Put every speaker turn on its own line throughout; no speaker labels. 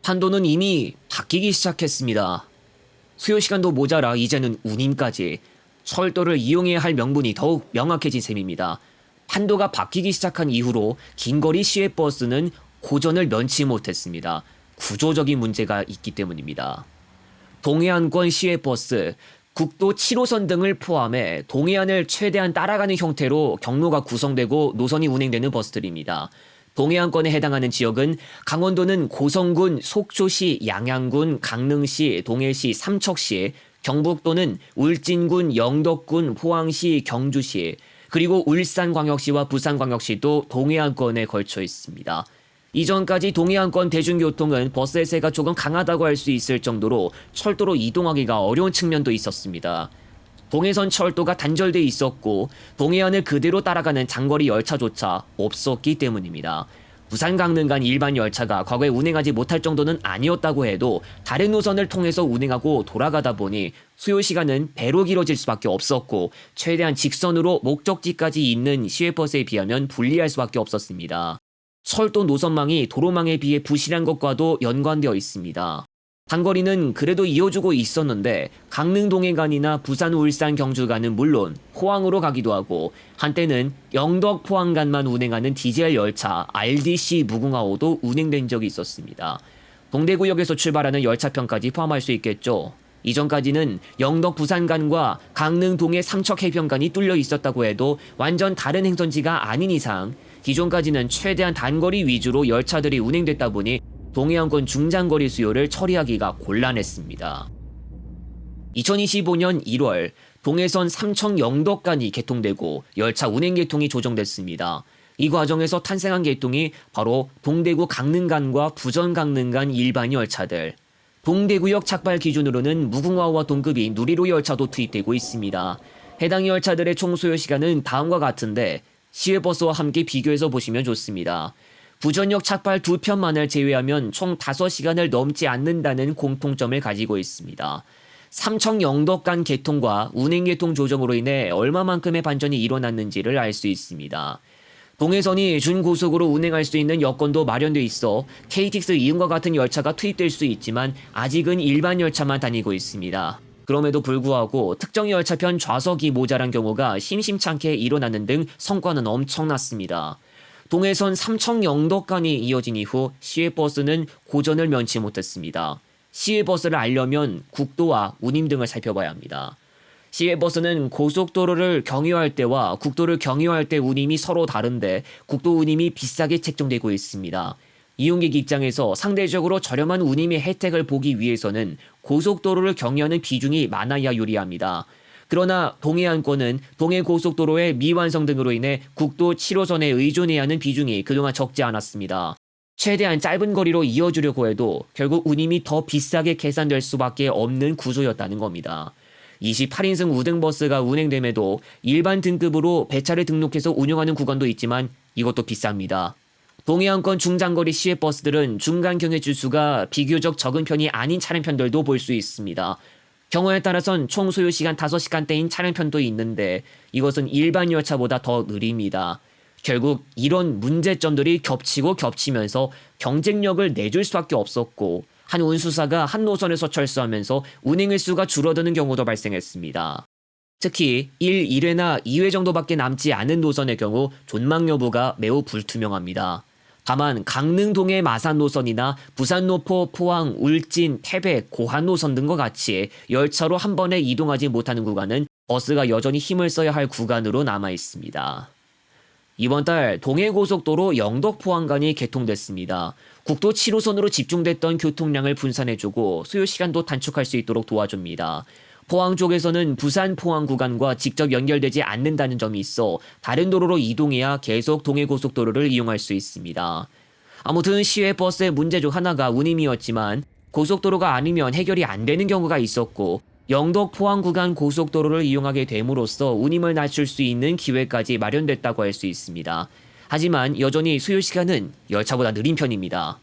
판도는 이미 바뀌기 시작했습니다. 수요 시간도 모자라 이제는 운임까지 철도를 이용해야 할 명분이 더욱 명확해진 셈입니다. 판도가 바뀌기 시작한 이후로 긴거리 시외버스는 고전을 면치 못했습니다. 구조적인 문제가 있기 때문입니다. 동해안권 시외버스, 국도 7호선 등을 포함해 동해안을 최대한 따라가는 형태로 경로가 구성되고 노선이 운행되는 버스들입니다. 동해안권에 해당하는 지역은 강원도는 고성군, 속초시, 양양군, 강릉시, 동해시, 삼척시, 경북도는 울진군, 영덕군, 포항시, 경주시, 그리고 울산광역시와 부산광역시도 동해안권에 걸쳐 있습니다. 이전까지 동해안권 대중교통은 버스 해세가 조금 강하다고 할 수 있을 정도로 철도로 이동하기가 어려운 측면도 있었습니다. 동해선 철도가 단절돼 있었고 동해안을 그대로 따라가는 장거리 열차조차 없었기 때문입니다. 부산 강릉 간 일반 열차가 과거에 운행하지 못할 정도는 아니었다고 해도 다른 노선을 통해서 운행하고 돌아가다 보니 수요 시간은 배로 길어질 수밖에 없었고 최대한 직선으로 목적지까지 있는 시외버스에 비하면 불리할 수밖에 없었습니다. 철도 노선망이 도로망에 비해 부실한 것과도 연관되어 있습니다. 단거리는 그래도 이어주고 있었는데 강릉 동해간이나 부산 울산 경주간은 물론 포항으로 가기도 하고 한때는 영덕 포항간만 운행하는 디젤 열차 RDC 무궁화호도 운행된 적이 있었습니다. 동대구역에서 출발하는 열차편까지 포함할 수 있겠죠. 이전까지는 영덕 부산간과 강릉 동해 삼척 해변간이 뚫려 있었다고 해도 완전 다른 행선지가 아닌 이상 기존까지는 최대한 단거리 위주로 열차들이 운행됐다 보니 동해안권 중장거리 수요를 처리하기가 곤란했습니다. 2025년 1월 동해선 삼척 영덕간이 개통되고 열차 운행 계통이 조정됐습니다. 이 과정에서 탄생한 계통이 바로 동대구 강릉간과 부전 강릉간 일반 열차들. 동대구역 착발 기준으로는 무궁화호와 동급이 누리로 열차도 투입되고 있습니다. 해당 열차들의 총 소요 시간은 다음과 같은데 시외버스와 함께 비교해서 보시면 좋습니다. 부전역 착발 2편만을 제외하면 총 5시간을 넘지 않는다는 공통점을 가지고 있습니다. 삼척 영덕간 개통과 운행 계통 조정으로 인해 얼마만큼의 반전이 일어났는지를 알 수 있습니다. 동해선이 준고속으로 운행할 수 있는 여건도 마련돼 있어 KTX 이음과 같은 열차가 투입될 수 있지만 아직은 일반 열차만 다니고 있습니다. 그럼에도 불구하고 특정 열차편 좌석이 모자란 경우가 심심찮게 일어나는 등 성과는 엄청났습니다. 동해선 삼척 영덕간이 이어진 이후 시외버스는 고전을 면치 못했습니다. 시외버스를 알려면 국도와 운임 등을 살펴봐야 합니다. 시외버스는 고속도로를 경유할 때와 국도를 경유할 때 운임이 서로 다른데 국도 운임이 비싸게 책정되고 있습니다. 이용객 입장에서 상대적으로 저렴한 운임의 혜택을 보기 위해서는 고속도로를 경유하는 비중이 많아야 유리합니다. 그러나 동해안권은 동해고속도로의 미완성 등으로 인해 국도 7호선에 의존해야 하는 비중이 그동안 적지 않았습니다. 최대한 짧은 거리로 이어주려고 해도 결국 운임이 더 비싸게 계산될 수밖에 없는 구조였다는 겁니다. 28인승 우등버스가 운행됨에도 일반 등급으로 배차를 등록해서 운영하는 구간도 있지만 이것도 비쌉니다. 동해안권 중장거리 시외버스들은 중간 경유 주수가 비교적 적은 편이 아닌 차량편들도 볼 수 있습니다. 경우에 따라선 총 소요 시간 5시간대인 차량편도 있는데 이것은 일반 열차보다 더 느립니다. 결국 이런 문제점들이 겹치고 겹치면서 경쟁력을 내줄 수밖에 없었고 한 운수사가 한 노선에서 철수하면서 운행 횟수가 줄어드는 경우도 발생했습니다. 특히 1, 1회나 2회 정도밖에 남지 않은 노선의 경우 존망 여부가 매우 불투명합니다. 다만 강릉 동해 마산 노선이나 부산 노포, 포항, 울진, 태백, 고한 노선 등과 같이 열차로 한 번에 이동하지 못하는 구간은 버스가 여전히 힘을 써야 할 구간으로 남아 있습니다. 이번 달 동해고속도로 영덕 포항간이 개통됐습니다. 국도 7호선으로 집중됐던 교통량을 분산해주고 수요 시간도 단축할 수 있도록 도와줍니다. 포항 쪽에서는 부산 포항 구간과 직접 연결되지 않는다는 점이 있어 다른 도로로 이동해야 계속 동해고속도로를 이용할 수 있습니다. 아무튼 시외버스의 문제 중 하나가 운임이었지만 고속도로가 아니면 해결이 안 되는 경우가 있었고 영덕 포항 구간 고속도로를 이용하게 됨으로써 운임을 낮출 수 있는 기회까지 마련됐다고 할 수 있습니다. 하지만 여전히 수요 시간은 열차보다 느린 편입니다.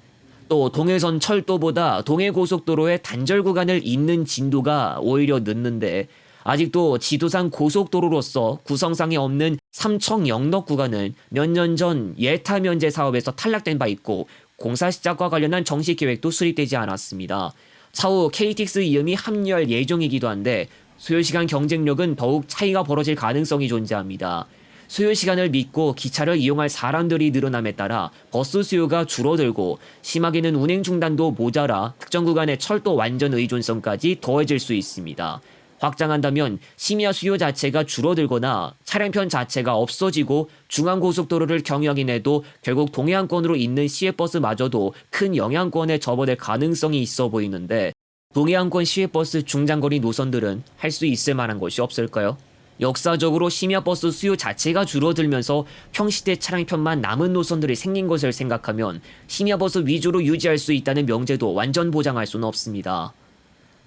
또 동해선 철도보다 동해고속도로의 단절 구간을 잇는 진도가 오히려 늦는데 아직도 지도상 고속도로로서 구성상에 없는 삼척 영덕 구간은 몇 년 전 예타 면제 사업에서 탈락된 바 있고 공사 시작과 관련한 정식 계획도 수립되지 않았습니다. 차후 KTX 이음이 합류할 예정이기도 한데 소요시간 경쟁력은 더욱 차이가 벌어질 가능성이 존재합니다. 소요시간을 믿고 기차를 이용할 사람들이 늘어남에 따라 버스 수요가 줄어들고 심하게는 운행 중단도 모자라 특정 구간의 철도 완전 의존성까지 더해질 수 있습니다. 확장한다면 심야 수요 자체가 줄어들거나 차량편 자체가 없어지고 중앙고속도로를 경유하긴 해도 결국 동해안권으로 있는 시외버스마저도 큰 영향권에 접어들 가능성이 있어 보이는데 동해안권 시외버스 중장거리 노선들은 할 수 있을 만한 것이 없을까요? 역사적으로 심야버스 수요 자체가 줄어들면서 평시대 차량편만 남은 노선들이 생긴 것을 생각하면 심야버스 위주로 유지할 수 있다는 명제도 완전 보장할 수는 없습니다.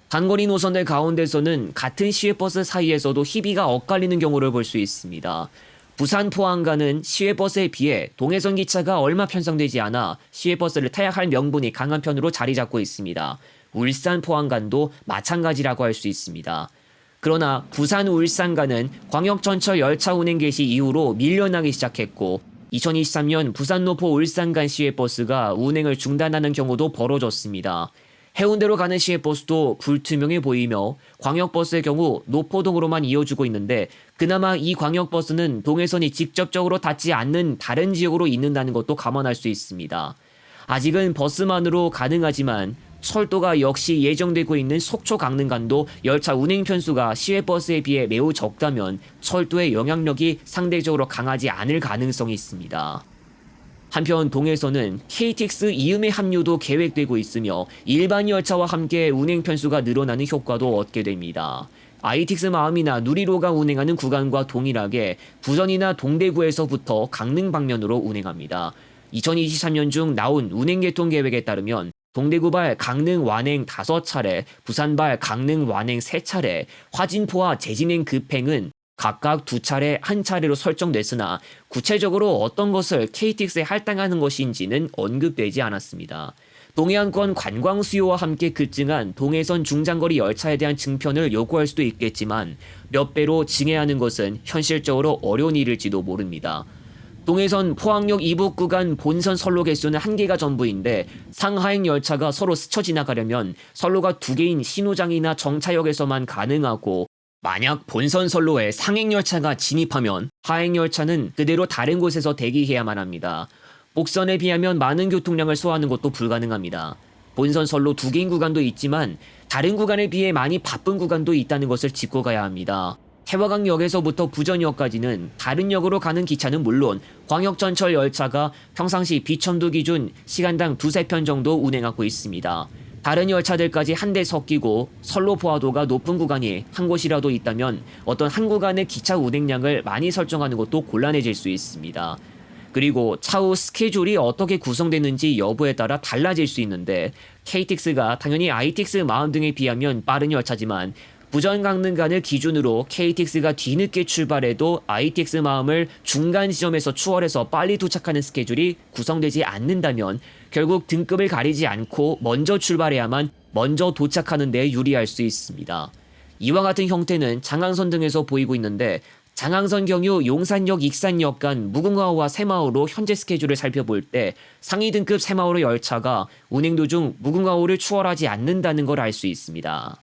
단거리 노선들 가운데서는 같은 시외버스 사이에서도 희비가 엇갈리는 경우를 볼 수 있습니다. 부산 포항간은 시외버스에 비해 동해선 기차가 얼마 편성되지 않아 시외버스를 타야 할 명분이 강한 편으로 자리 잡고 있습니다. 울산 포항간도 마찬가지라고 할 수 있습니다. 그러나 부산 울산간은 광역전철 열차 운행 개시 이후로 밀려나기 시작했고 2023년 부산 노포 울산간 시외버스가 운행을 중단하는 경우도 벌어졌습니다. 해운대로 가는 시외버스도 불투명해 보이며 광역버스의 경우 노포동으로만 이어주고 있는데 그나마 이 광역버스는 동해선이 직접적으로 닿지 않는 다른 지역으로 있는다는 것도 감안할 수 있습니다. 아직은 버스만으로 가능하지만 철도가 역시 예정되고 있는 속초 강릉간도 열차 운행 편수가 시외버스에 비해 매우 적다면 철도의 영향력이 상대적으로 강하지 않을 가능성이 있습니다. 한편 동해선은 KTX 이음의 합류도 계획되고 있으며 일반 열차와 함께 운행 편수가 늘어나는 효과도 얻게 됩니다. ITX 마음이나 누리로가 운행하는 구간과 동일하게 부전이나 동대구에서부터 강릉 방면으로 운행합니다. 2023년 중 나온 운행 개통 계획에 따르면 동대구발 강릉 완행 5차례, 부산발 강릉 완행 3차례, 화진포와 제진행 급행은 각각 2차례, 1차례로 설정됐으나 구체적으로 어떤 것을 KTX에 할당하는 것인지는 언급되지 않았습니다. 동해안권 관광 수요와 함께 급증한 동해선 중장거리 열차에 대한 증편을 요구할 수도 있겠지만 몇 배로 증해하는 것은 현실적으로 어려운 일일지도 모릅니다. 동해선 포항역 이북 구간 본선 선로 개수는 1개가 전부인데 상하행 열차가 서로 스쳐 지나가려면 선로가 2개인 신호장이나 정차역에서만 가능하고 만약 본선 선로에 상행 열차가 진입하면 하행 열차는 그대로 다른 곳에서 대기해야만 합니다. 복선에 비하면 많은 교통량을 소화하는 것도 불가능합니다. 본선 선로 2개인 구간도 있지만 다른 구간에 비해 많이 바쁜 구간도 있다는 것을 짚고 가야 합니다. 태화강역에서부터 부전역까지는 다른 역으로 가는 기차는 물론 광역전철 열차가 평상시 비천도 기준 시간당 2-3편 정도 운행하고 있습니다. 다른 열차들까지 한데 섞이고 선로 포화도가 높은 구간이 한 곳이라도 있다면 어떤 한 구간의 기차 운행량을 많이 설정하는 것도 곤란해질 수 있습니다. 그리고 차후 스케줄이 어떻게 구성되는지 여부에 따라 달라질 수 있는데 KTX가 당연히 ITX 마음 등에 비하면 빠른 열차지만 부전 강릉간을 기준으로 KTX가 뒤늦게 출발해도 ITX 마음을 중간 지점에서 추월해서 빨리 도착하는 스케줄이 구성되지 않는다면 결국 등급을 가리지 않고 먼저 출발해야만 먼저 도착하는 데 유리할 수 있습니다. 이와 같은 형태는 장항선 등에서 보이고 있는데 장항선 경유 용산역 익산역 간 무궁화호와 새마을호 현재 스케줄을 살펴볼 때 상위 등급 새마을호 열차가 운행 도중 무궁화호를 추월하지 않는다는 걸 알 수 있습니다.